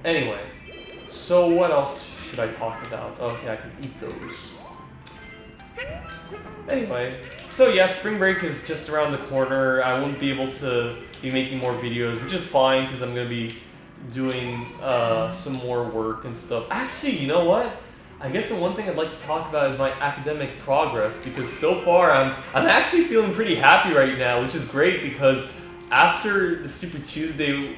Anyway, so what else should I talk about? Okay, I can eat those. Anyway, so yeah, spring break is just around the corner. I won't be able to be making more videos, which is fine because I'm gonna be doing some more work and stuff. Actually, you know what? I guess the one thing I'd like to talk about is my academic progress because so far I'm actually feeling pretty happy right now, which is great because after the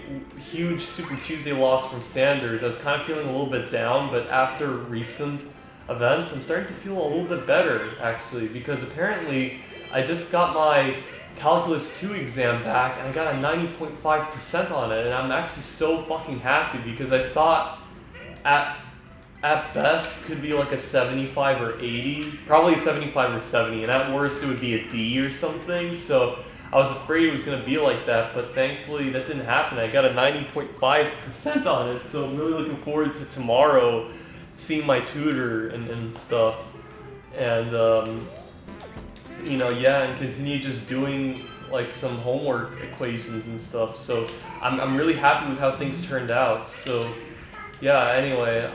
huge Super Tuesday loss from Sanders, I was kind of feeling a little bit down, but after recent events, I'm starting to feel a little bit better actually because apparently I just got my Calculus 2 exam back and I got a 90.5% on it, and I'm actually so fucking happy because I thought at best could be like a 75 or 80, probably a 75 or 70, and at worst it would be a D or something. So I was afraid it was going to be like that, but thankfully that didn't happen. I got a 90.5% on it, so I'm really looking forward to tomorrow seeing my tutor and stuff. And, yeah, and continue just doing like some homework equations and stuff. So I'm really happy with how things turned out. So yeah, anyway,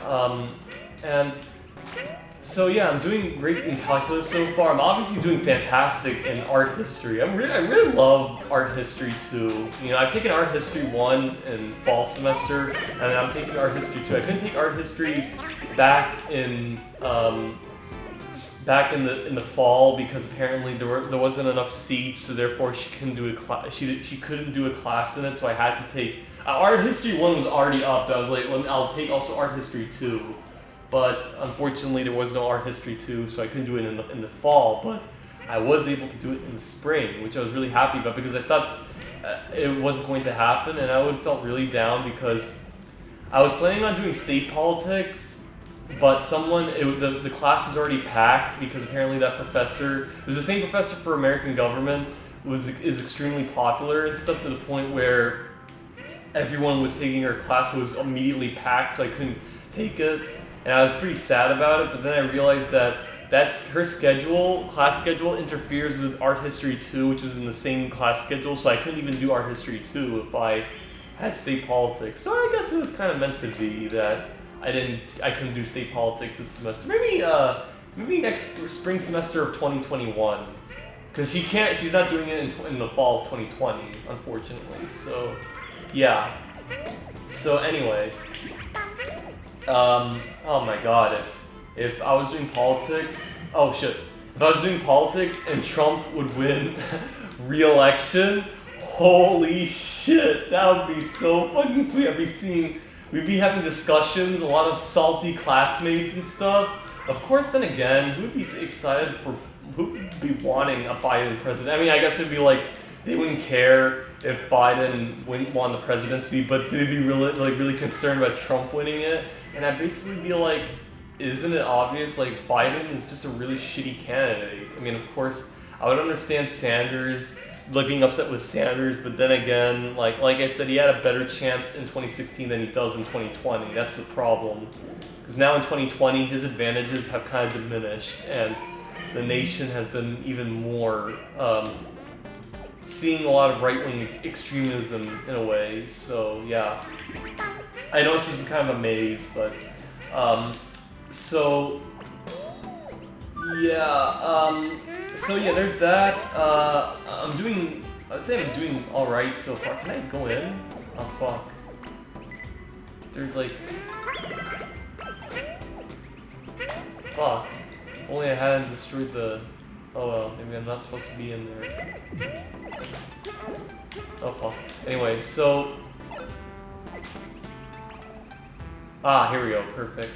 and so yeah, I'm doing great in calculus so far. I'm obviously doing fantastic in art history. I really love art history too. You know, I've taken art history 1 in fall semester, and I'm taking art history 2. I couldn't take art history back in the fall because apparently there wasn't enough seats, so therefore she couldn't do a class. She couldn't do a class in it, so I had to take art history 1 was already up. But I was like, I'll take also art history 2. But unfortunately, there was no art history 2, so I couldn't do it in the fall. But I was able to do it in the spring, which I was really happy about because I thought it wasn't going to happen, and I would felt really down because I was planning on doing state politics, but the class was already packed because apparently that professor, it was the same professor for American government, is extremely popular and stuff to the point where everyone was taking her class. It was immediately packed, so I couldn't take it. And I was pretty sad about it, but then I realized that that's her class schedule interferes with art history 2, which was in the same class schedule, so I couldn't even do art history 2 if I had state politics. So I guess it was kind of meant to be that I couldn't do state politics this semester. Maybe next spring semester of 2021. Because she's not doing it in the fall of 2020, unfortunately. So, yeah. So anyway, oh my god, if I was doing politics, if I was doing politics and Trump would win re-election, holy shit, that would be so fucking sweet. We'd be having discussions, a lot of salty classmates and stuff. Of course, then again, who'd be excited who'd be wanting a Biden president? I mean, I guess it'd be like, they wouldn't care if Biden won the presidency, but they'd be really concerned about Trump winning it. And I'd basically be like, isn't it obvious? Like, Biden is just a really shitty candidate. I mean, of course, I would understand Sanders, being upset with Sanders, but then again, like I said, he had a better chance in 2016 than he does in 2020. That's the problem. Because now in 2020, his advantages have kind of diminished, and the nation has been even more seeing a lot of right-wing extremism in a way. So yeah, I know this is kind of a maze, but so yeah, there's that. I'd say I'm doing alright so far. Can I go in? Oh fuck. There's like, fuck. Only I hadn't destroyed the, oh well, maybe I'm not supposed to be in there. Oh fuck. Anyway, so, here we go, perfect.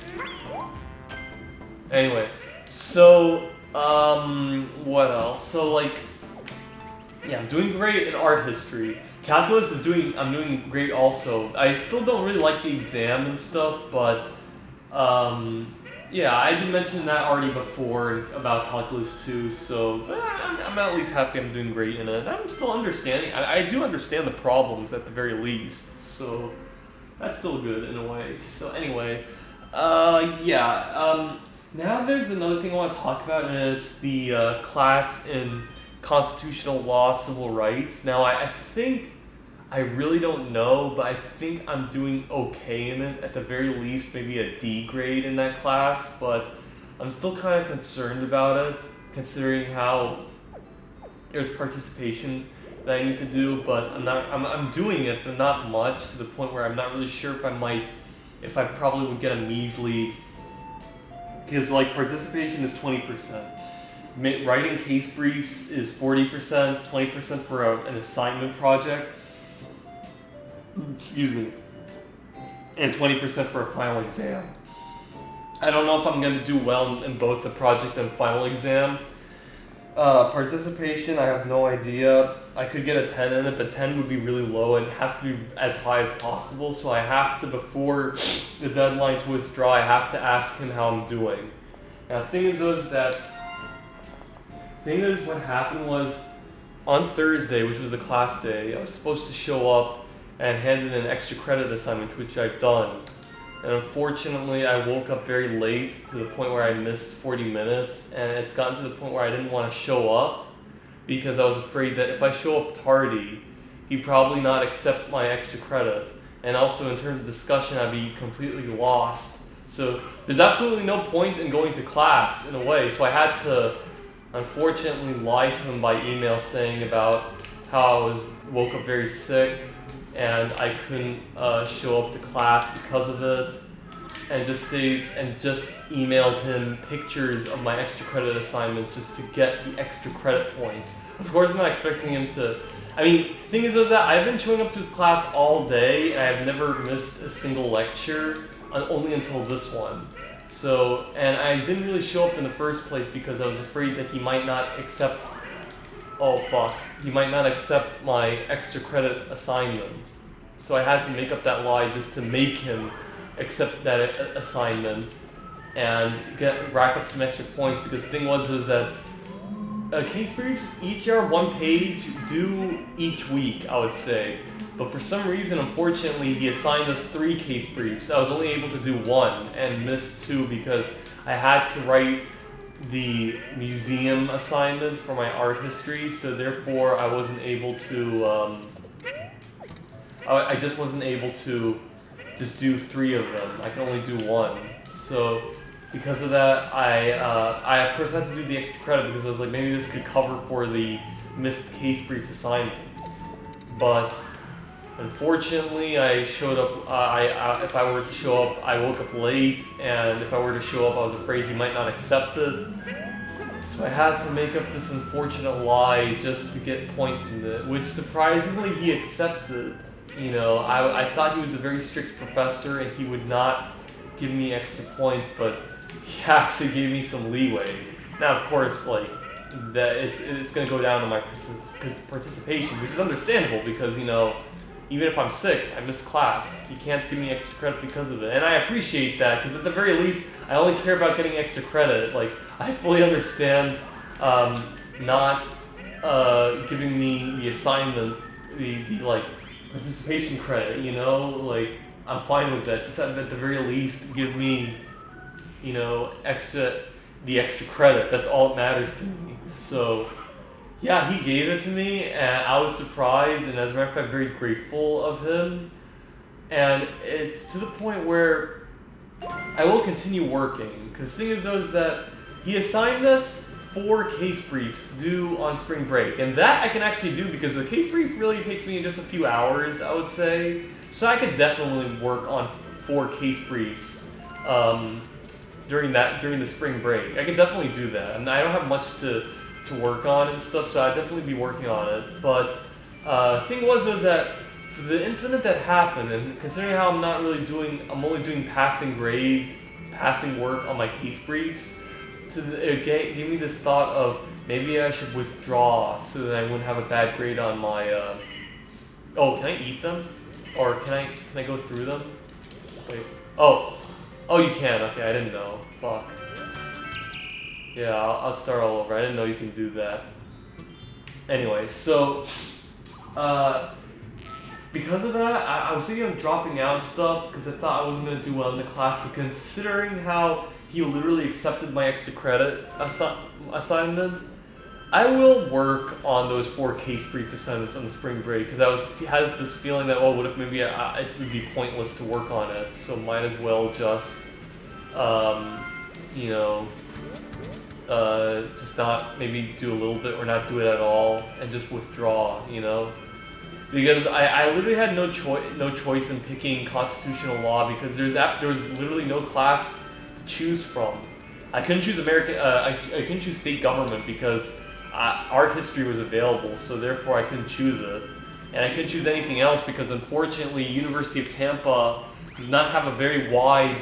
Anyway, so, what else? So like, yeah, I'm doing great in art history. Calculus I'm doing great also. I still don't really like the exam and stuff, but, yeah, I did mention that already before about Calculus 2, so I'm at least happy I'm doing great in it. I'm still understanding. I do understand the problems at the very least, so that's still good in a way. So anyway, now there's another thing I want to talk about, and it's the class in constitutional law, civil rights. Now I I really don't know, but I think I'm doing okay in it. At the very least, maybe a D grade in that class, but I'm still kind of concerned about it, considering how there's participation that I need to do, but I'm doing it, but not much, to the point where I'm not really sure if I probably would get a measly, because like participation is 20%. Writing case briefs is 40%, 20% for an assignment project. Excuse me. And 20% for a final exam. I don't know if I'm going to do well in both the project and final exam. Participation, I have no idea. I could get a 10 in it, but 10 would be really low and it has to be as high as possible. So I have to, before the deadline to withdraw, I have to ask him how I'm doing. Now, the thing is what happened was, on Thursday, which was the class day, I was supposed to show up and hand in an extra credit assignment, which I've done. And unfortunately, I woke up very late to the point where I missed 40 minutes, and it's gotten to the point where I didn't want to show up because I was afraid that if I show up tardy, he'd probably not accept my extra credit. And also, in terms of discussion, I'd be completely lost. So there's absolutely no point in going to class in a way. So I had to, unfortunately, lie to him by email saying about how I woke up very sick and I couldn't show up to class because of it, and just emailed him pictures of my extra credit assignment just to get the extra credit points. Of course, I'm not expecting him to. I mean, the thing is that I've been showing up to his class all day, and I've never missed a single lecture, only until this one. So, and I didn't really show up in the first place because I was afraid that he might not accept. Oh fuck. He might not accept my extra credit assignment. So I had to make up that lie just to make him accept that assignment and rack up some extra points, because the thing was that case briefs each are one page due each week, I would say. But for some reason, unfortunately, he assigned us 3 case briefs. I was only able to do 1 and missed 2 because I had to write the museum assignment for my art history, so therefore I wasn't able to, I just wasn't able to just do 3 of them. I can only do 1. So because of that, I of course had to do the extra credit because I was like, maybe this could cover for the missed case brief assignments. But unfortunately, I showed up, if I were to show up, I woke up late, and if I were to show up, I was afraid he might not accept it. So I had to make up this unfortunate lie just to get points in it, which surprisingly he accepted. You know, I thought he was a very strict professor and he would not give me extra points, but he actually gave me some leeway. Now, of course, like, that it's going to go down to my participation, which is understandable because, you know, even if I'm sick, I miss class. You can't give me extra credit because of it. And I appreciate that, because at the very least, I only care about getting extra credit. Like, I fully understand not giving me the assignment, the like, participation credit, you know? Like, I'm fine with that. Just at the very least, give me, you know, the extra credit. That's all that matters to me. So yeah, he gave it to me, and I was surprised, and as a matter of fact, very grateful of him. And it's to the point where I will continue working, because the thing is that he assigned us 4 case briefs due on spring break, and that I can actually do because the case brief really takes me just a few hours, I would say. So I could definitely work on 4 case briefs during the spring break. I could definitely do that, and I don't have much to work on and stuff, so I'd definitely be working on it. But the thing was that for the incident that happened, and considering how I'm only doing passing work on my case briefs, it gave me this thought of maybe I should withdraw so that I wouldn't have a bad grade on my. Oh, can I eat them, or can I go through them? Wait. Oh, you can. Okay, I didn't know. Fuck. Yeah, I'll start all over. I didn't know you can do that. Anyway, so, because of that, I was thinking of dropping out stuff because I thought I wasn't going to do well in the class, but considering how he literally accepted my extra credit assignment, I will work on those 4 case brief assignments on the spring break because has this feeling that, oh, what if maybe it would be pointless to work on it, so might as well just, you know, just not maybe do a little bit or not do it at all and just withdraw, you know? Because I literally had no choice in picking constitutional law because there was literally no class to choose from. I couldn't choose I couldn't choose state government because art history was available, so therefore I couldn't choose it. And I couldn't choose anything else because unfortunately University of Tampa does not have a very wide,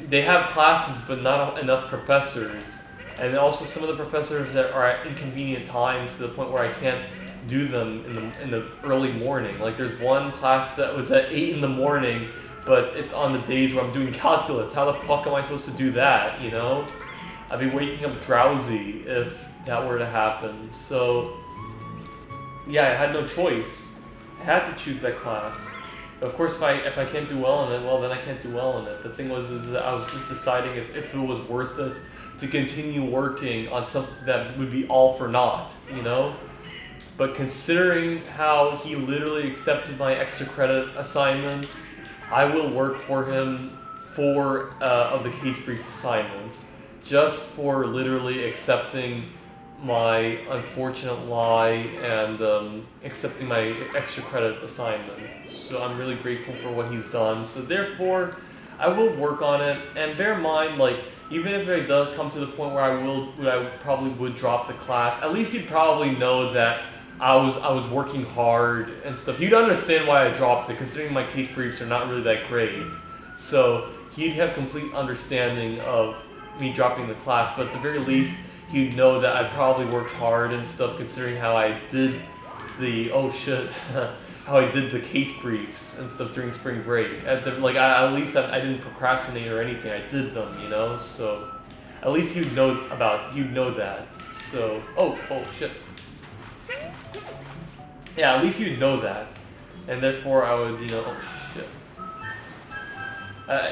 they have classes but not enough professors. And also some of the professors that are at inconvenient times to the point where I can't do them in the early morning. Like there's one class that was at 8 in the morning, but it's on the days where I'm doing calculus. How the fuck am I supposed to do that, you know? I'd be waking up drowsy if that were to happen. So yeah, I had no choice. I had to choose that class. Of course, if I can't do well in it, well then I can't do well in it. The thing is that I was just deciding if it was worth it to continue working on something that would be all for naught, you know? But considering how he literally accepted my extra credit assignment, I will work for him 4 of the case brief assignments, just for literally accepting my unfortunate lie and accepting my extra credit assignment. So I'm really grateful for what he's done. So therefore, I will work on it. And bear in mind, like, even if it does come to the point where I probably would drop the class, at least he'd probably know that I was working hard and stuff. He'd understand why I dropped it, considering my case briefs are not really that great. So he'd have complete understanding of me dropping the class, but at the very least, he'd know that I probably worked hard and stuff, considering how I did the, how I did the case briefs and stuff during spring break. At least I didn't procrastinate or anything. I did them, you know. So at least you'd know that. So oh shit. Yeah, at least you'd know that, and therefore I would, you know, oh shit.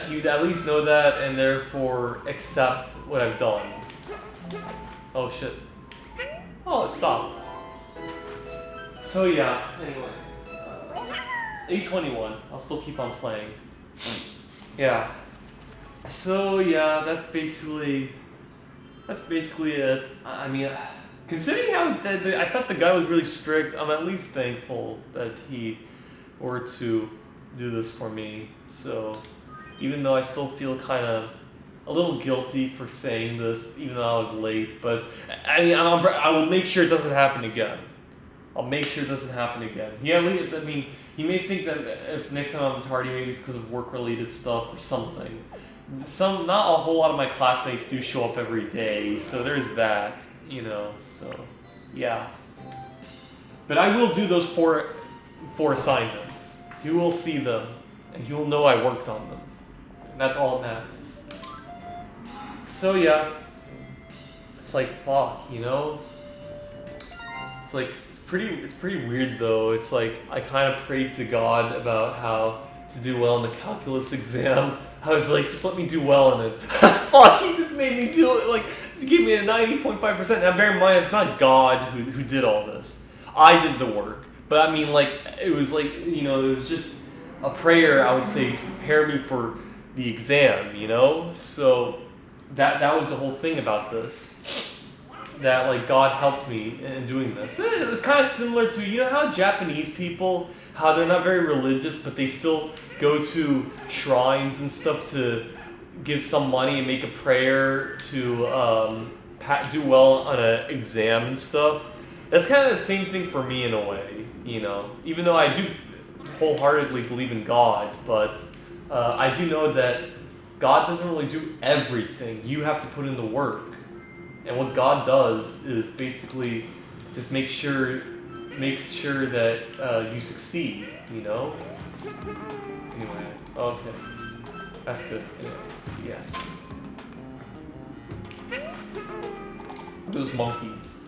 You'd at least know that, and therefore accept what I've done. Oh shit. Oh, it stopped. So yeah, anyway. It's 8:21. I'll still keep on playing. Yeah. So yeah, that's basically it. I mean, considering how I thought the guy was really strict, I'm at least thankful that he were to do this for me. So even though I still feel kind of a little guilty for saying this, even though I was late, but I mean, I will make sure it doesn't happen again. I'll make sure it doesn't happen again. He may think that if next time I'm tardy, maybe it's because of work-related stuff or something. Not a whole lot of my classmates do show up every day, so there's that, you know. So, yeah. But I will do those four assignments. You will see them, and you will know I worked on them. And that's all that matters. So yeah, it's like fuck, you know. It's like it's pretty weird though. It's like I kind of prayed to God about how to do well in the calculus exam. I was like, just let me do well in it. Fuck, he just made me do it. Like, he gave me a 90.5%. Now bear in mind, it's not God who did all this. I did the work. But I mean, like, it was like, you know, it was just a prayer, I would say, to prepare me for the exam, you know? So that was the whole thing about this. That, like, God helped me in doing this. It's kind of similar to, you know how Japanese people, how they're not very religious, but they still go to shrines and stuff to give some money and make a prayer to do well on an exam and stuff. That's kind of the same thing for me in a way, you know. Even though I do wholeheartedly believe in God, but I do know that God doesn't really do everything. You have to put in the work. And what God does is basically just makes sure that you succeed, you know? Anyway, okay. That's good. Anyway, yes. Those monkeys.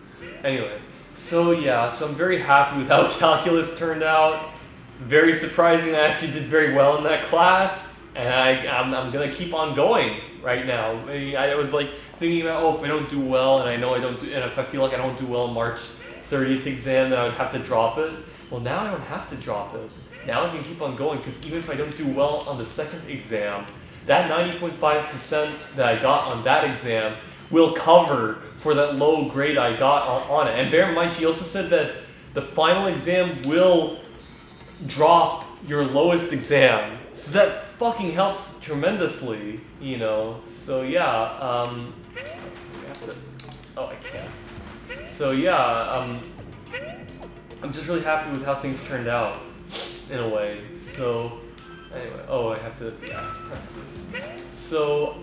Anyway, so yeah, so I'm very happy with how calculus turned out. Very surprising, I actually did very well in that class. and I'm gonna keep on going right now. I was like thinking about, oh, if I don't do well, and I know I don't do, and if I feel like I don't do well in March 30th exam, then I would have to drop it. Well, now I don't have to drop it. Now I can keep on going, because even if I don't do well on the second exam, that 90.5% that I got on that exam will cover for that low grade I got on it. And bear in mind, she also said that the final exam will drop your lowest exam. So that fucking helps tremendously, you know. So yeah, I have to, oh, I can't. So yeah, I'm just really happy with how things turned out, in a way. So anyway, oh, I have to, yeah, press this. So,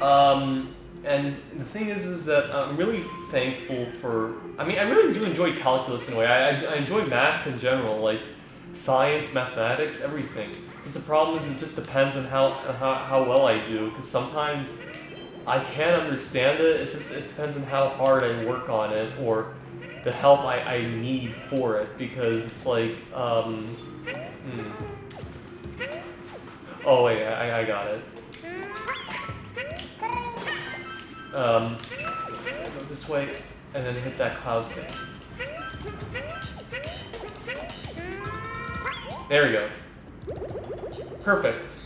and the thing is that I'm really thankful for, I mean, I really do enjoy calculus in a way. I enjoy math in general, like science, mathematics, everything. Just the problem is it just depends on how well I do, because sometimes I can't understand it. It's just, it depends on how hard I work on it, or the help I need for it, because it's like, oh wait, I got it. Go this way, and then hit that cloud thing. There we go. Perfect.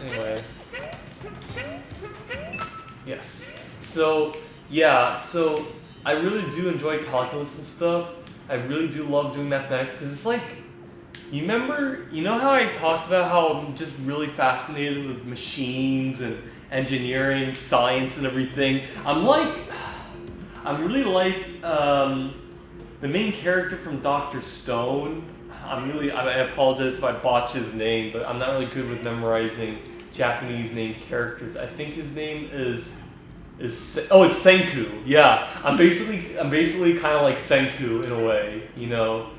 Anyway. Yes. So, yeah, so I really do enjoy calculus and stuff. I really do love doing mathematics, because it's like, you know how I talked about how I'm just really fascinated with machines and engineering, science and everything? I'm really like the main character from Dr. Stone. I apologize if I botch his name, but I'm not really good with memorizing Japanese named characters. I think his name is it's Senku. Yeah, I'm basically kind of like Senku in a way, you know.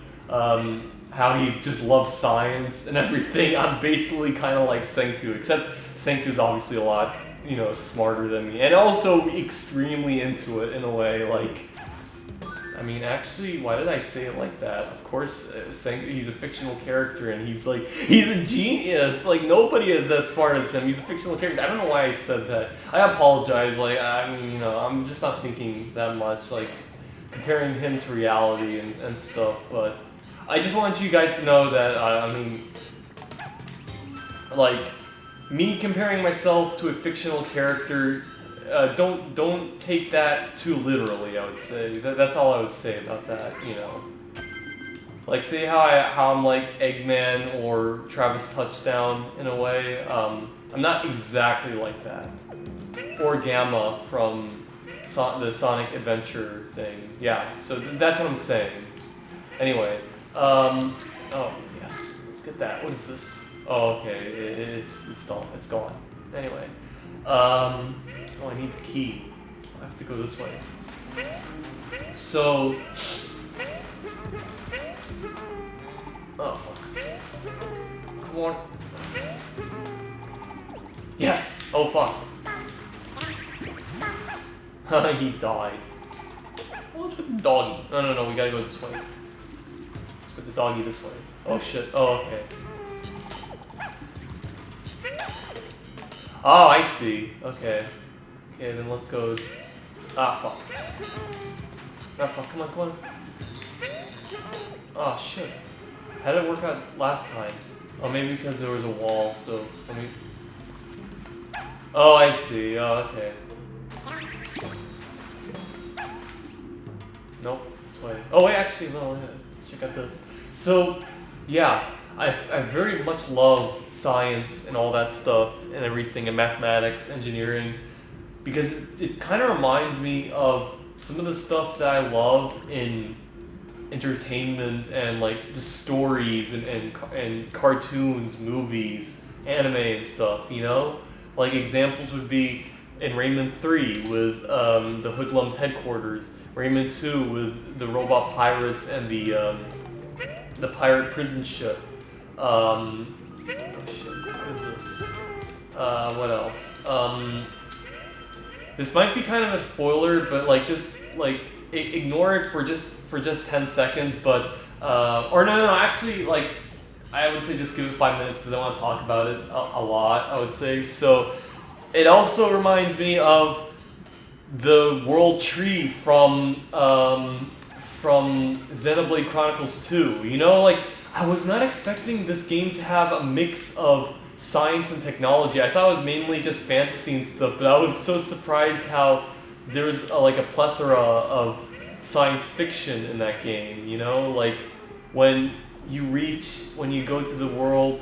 How he just loves science and everything. I'm basically kind of like Senku, except Senku's obviously a lot, you know, smarter than me, and also extremely into it in a way. Like, I mean, actually, why did I say it like that? Of course, Senku, he's a fictional character, and he's a genius. Like, nobody is as smart as him. He's a fictional character. I don't know why I said that. I apologize. Like, I mean, you know, I'm just not thinking that much, like, comparing him to reality and stuff, but I just want you guys to know that, I mean, like, me comparing myself to a fictional character, don't take that too literally, I would say. That's all I would say about that, you know. Like, say how I'm like Eggman or Travis Touchdown in a way. I'm not exactly like that. Or Gamma from the Sonic Adventure thing. Yeah, so that's what I'm saying. Anyway. Oh, yes. Let's get that. What is this? Oh, okay. It's gone. Anyway. Oh, I need the key. I have to go this way. So. Oh, fuck. Come on. Yes! Oh, fuck. He died. Oh, let's go to the doggy. No, we gotta go this way. Put the doggy this way. Oh shit. Oh, okay. Oh, I see. Okay. Okay, then let's go. Ah, fuck. Ah, fuck. Come on. Oh, shit. How did it work out last time? Oh, maybe because there was a wall, so let me... Oh, I see. Oh, okay. Nope. This way. Oh, wait, actually, no. Let's check out this. So, yeah, I very much love science and all that stuff and everything, and mathematics, engineering, because it kind of reminds me of some of the stuff that I love in entertainment and like just stories and cartoons, movies, anime and stuff, you know? Like examples would be in Rayman 3 with the Hoodlums headquarters, Rayman 2 with the robot pirates and the pirate prison ship. Oh shit, what is this? What else? This might be kind of a spoiler, but like just like ignore it for just 10 seconds. But or no, actually like I would say just give it 5 minutes because I want to talk about it a lot. I would say so. It also reminds me of the world tree from Xenoblade Chronicles 2. You know, like I was not expecting this game to have a mix of science and technology. I thought it was mainly just fantasy and stuff, but I was so surprised how there was like a plethora of science fiction in that game. You know, like when when you go to the world,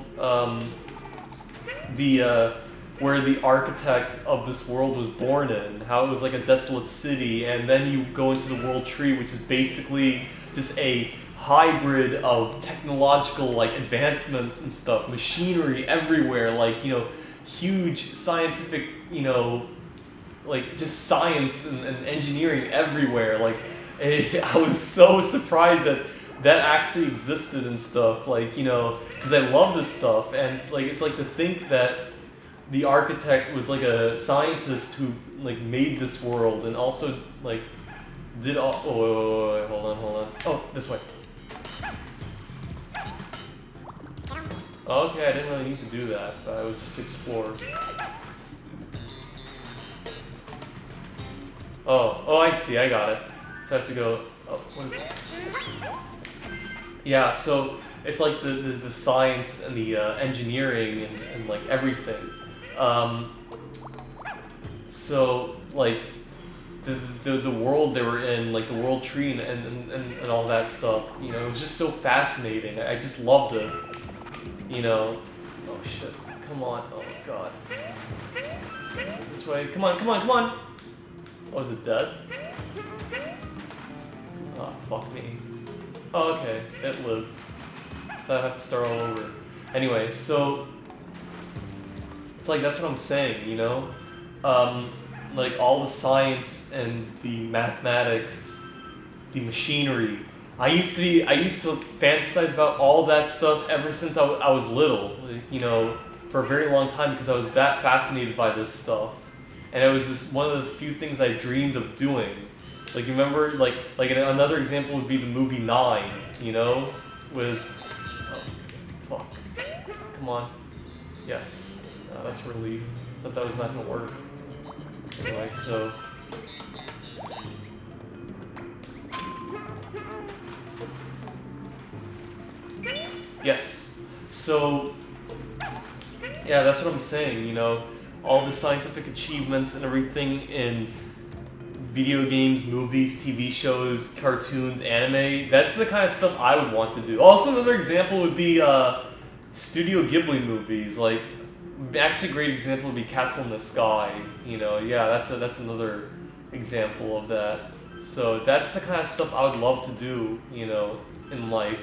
where the architect of this world was born in, how it was like a desolate city, and then you go into the world tree, which is basically just a hybrid of technological like advancements and stuff, machinery everywhere, like, you know, huge scientific, you know, like just science and engineering everywhere. Like I was so surprised that that actually existed and stuff, like, you know, because I love this stuff, and like it's like to think that the architect was like a scientist who like made this world and also like did all. Oh, wait, hold on. Oh, this way. Okay, I didn't really need to do that, but I was just to explore. Oh, I see. I got it. So I have to go. Oh, what is this? Yeah, so it's like the science and the engineering and like everything. So like the world they were in, like the world tree and all that stuff, you know, it was just so fascinating. I just loved it. You know. Oh shit. Come on. Oh god. This way. Come on. Oh, is it dead? Oh, fuck me. Oh, okay. It lived. So I have to start all over. Anyway, so it's like that's what I'm saying, you know? Like all the science and the mathematics, the machinery. I used to fantasize about all that stuff ever since I was little, like, you know, for a very long time because I was that fascinated by this stuff. And it was just one of the few things I dreamed of doing. Like, you remember, like another example would be the movie 9, you know? With, oh, fuck. Come on. Yes. That's a relief. Thought that was not gonna work. Anyway, so. Yes. So, yeah, that's what I'm saying, you know? All the scientific achievements and everything in video games, movies, TV shows, cartoons, anime, that's the kind of stuff I would want to do. Also, another example would be Studio Ghibli movies. Like, actually a great example would be Castle in the Sky. You know, yeah, that's another example of that. So that's the kind of stuff I would love to do, you know, in life.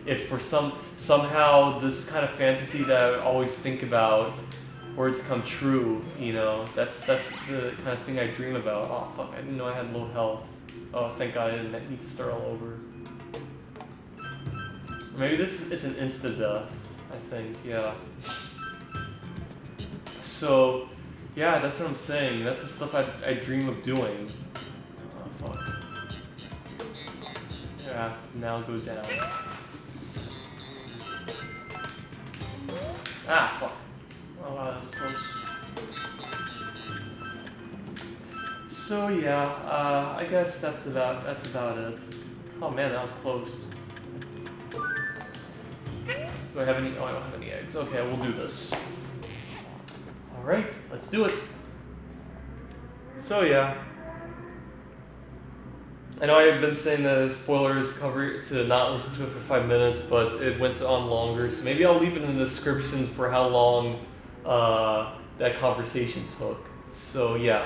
If for somehow this kind of fantasy that I always think about were to come true, you know, that's the kind of thing I dream about. Oh fuck, I didn't know I had low health. Oh, thank God I didn't need to start all over. Maybe this is an insta-death, I think, yeah. So, yeah, that's what I'm saying. That's the stuff I dream of doing. Oh fuck. Yeah, I have to now go down. Ah, fuck. Oh wow, that was close. So yeah, I guess that's about it. Oh man, that was close. Do I have any? Oh, I don't have any eggs. Okay, we'll do this. All right, let's do it. So yeah, I know I've been saying the spoilers cover to not listen to it for 5 minutes, but it went on longer, so maybe I'll leave it in the descriptions for how long that conversation took. So yeah.